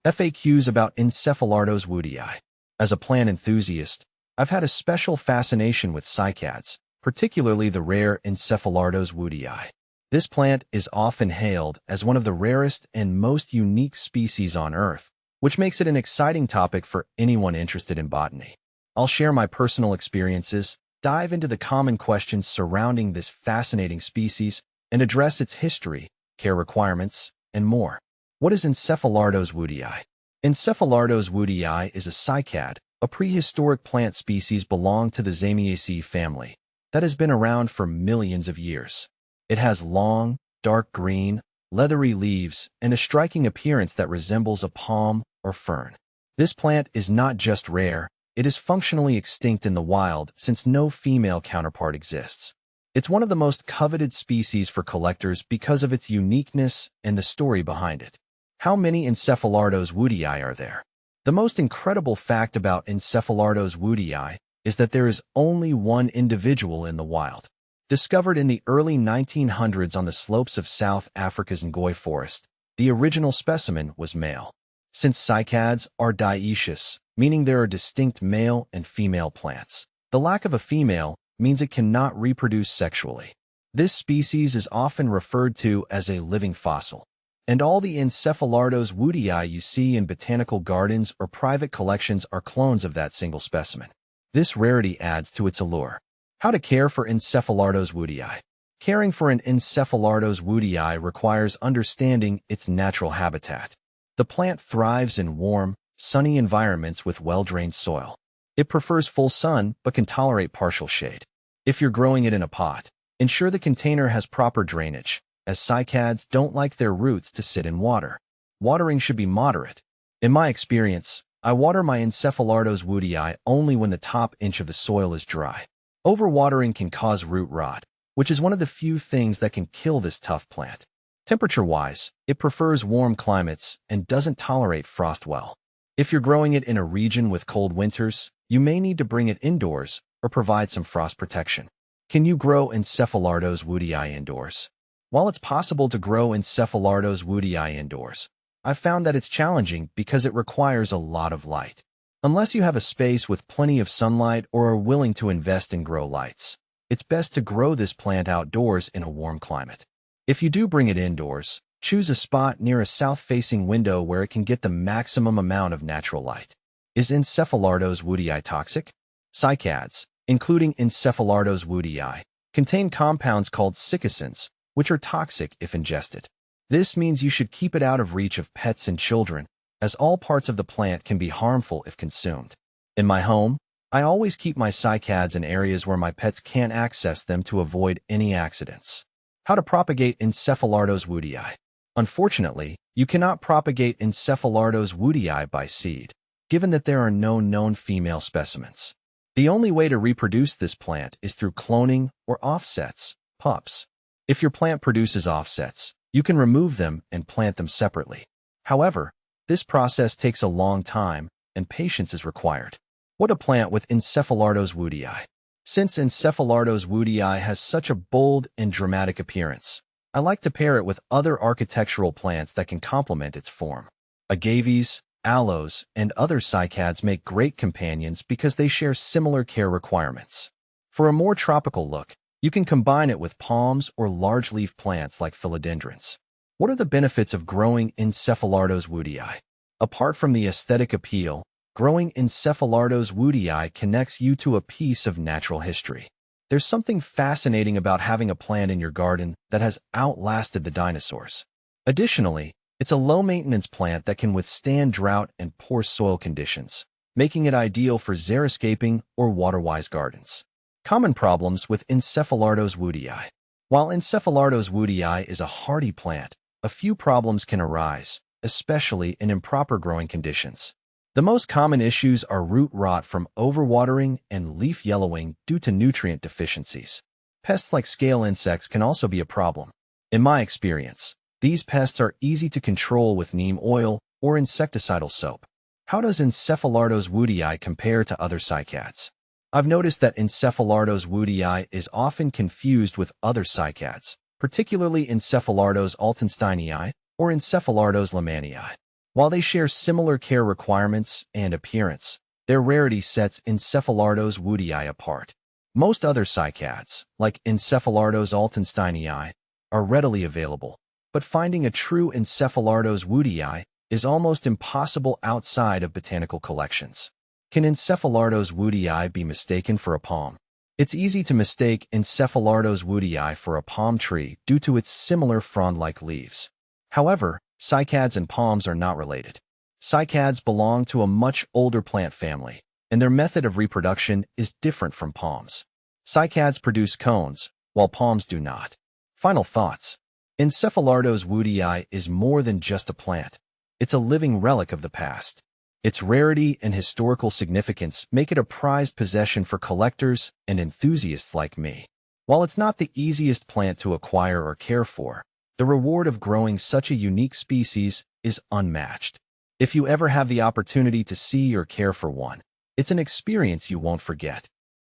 FAQs about Encephalartos woodii. As a plant enthusiast, I've had a special fascination with cycads, particularly the rare Encephalartos woodii. This plant is often hailed as one of the rarest and most unique species on Earth, which makes it an exciting topic for anyone interested in botany. I'll share my personal experiences, dive into the common questions surrounding this fascinating species, and address its history, care requirements, and more. What is Encephalartos woodii? Encephalartos woodii is a cycad, a prehistoric plant species belonging to the Zamiaceae family that has been around for millions of years. It has long, dark green, leathery leaves and a striking appearance that resembles a palm or fern. This plant is not just rare, it is functionally extinct in the wild since no female counterpart exists. It's one of the most coveted species for collectors because of its uniqueness and the story behind it. How many Encephalartos woodii are there? The most incredible fact about Encephalartos woodii is that there is only one individual in the wild. Discovered in the early 1900s on the slopes of South Africa's Ngoi forest, the original specimen was male. Since cycads are dioecious, meaning there are distinct male and female plants, the lack of a female means it cannot reproduce sexually. This species is often referred to as a living fossil, and all the Encephalartos woodii you see in botanical gardens or private collections are clones of that single specimen. This rarity adds to its allure. How to care for Encephalartos woodii. Caring for an Encephalartos woodii requires understanding its natural habitat. The plant thrives in warm, sunny environments with well-drained soil. It prefers full sun but can tolerate partial shade. If you're growing it in a pot, ensure the container has proper drainage, as cycads don't like their roots to sit in water. Watering should be moderate. In my experience, I water my Encephalartos woodii only when the top inch of the soil is dry. Overwatering can cause root rot, which is one of the few things that can kill this tough plant. Temperature-wise, it prefers warm climates and doesn't tolerate frost well. If you're growing it in a region with cold winters, you may need to bring it indoors or provide some frost protection. Can you grow Encephalartos woodii indoors? While it's possible to grow Encephalartos woodii indoors, I've found that it's challenging because it requires a lot of light. Unless you have a space with plenty of sunlight or are willing to invest in grow lights, it's best to grow this plant outdoors in a warm climate. If you do bring it indoors, choose a spot near a south-facing window where it can get the maximum amount of natural light. Is Encephalartos woodii toxic? Cycads, including Encephalartos woodii, contain compounds called cycasins, which are toxic if ingested. This means you should keep it out of reach of pets and children, as all parts of the plant can be harmful if consumed. In my home, I always keep my cycads in areas where my pets can't access them to avoid any accidents. How to propagate Encephalartos woodii. Unfortunately, you cannot propagate Encephalartos woodii by seed, given that there are no known female specimens. The only way to reproduce this plant is through cloning or offsets, pups. If your plant produces offsets, you can remove them and plant them separately. However, this process takes a long time, and patience is required. What to plant with Encephalartos woodii? Since Encephalartos woodii has such a bold and dramatic appearance, I like to pair it with other architectural plants that can complement its form. Agaves, aloes, and other cycads make great companions because they share similar care requirements. For a more tropical look, you can combine it with palms or large-leaf plants like philodendrons. What are the benefits of growing Encephalartos woodii? Apart from the aesthetic appeal, growing Encephalartos woodii connects you to a piece of natural history. There's something fascinating about having a plant in your garden that has outlasted the dinosaurs. Additionally, it's a low-maintenance plant that can withstand drought and poor soil conditions, making it ideal for xeriscaping or water-wise gardens. Common problems with Encephalartos woodii. While Encephalartos woodii is a hardy plant, a few problems can arise, especially in improper growing conditions. The most common issues are root rot from overwatering and leaf yellowing due to nutrient deficiencies. Pests like scale insects can also be a problem. In my experience, these pests are easy to control with neem oil or insecticidal soap. How does Encephalartos woodii compare to other cycads? I've noticed that Encephalartos woodii is often confused with other cycads, particularly Encephalartos altensteinii or Encephalartos lehmannii. While they share similar care requirements and appearance, their rarity sets Encephalartos woodii apart. Most other cycads, like Encephalartos altensteinii, are readily available, but finding a true Encephalartos woodii is almost impossible outside of botanical collections. Can Encephalartos woodii be mistaken for a palm? It's easy to mistake Encephalartos woodii for a palm tree due to its similar frond-like leaves. However, cycads and palms are not related. Cycads belong to a much older plant family, and their method of reproduction is different from palms. Cycads produce cones, while palms do not. Final thoughts. Encephalartos woodii is more than just a plant. It's a living relic of the past. Its rarity and historical significance make it a prized possession for collectors and enthusiasts like me. While it's not the easiest plant to acquire or care for, the reward of growing such a unique species is unmatched. If you ever have the opportunity to see or care for one, it's an experience you won't forget.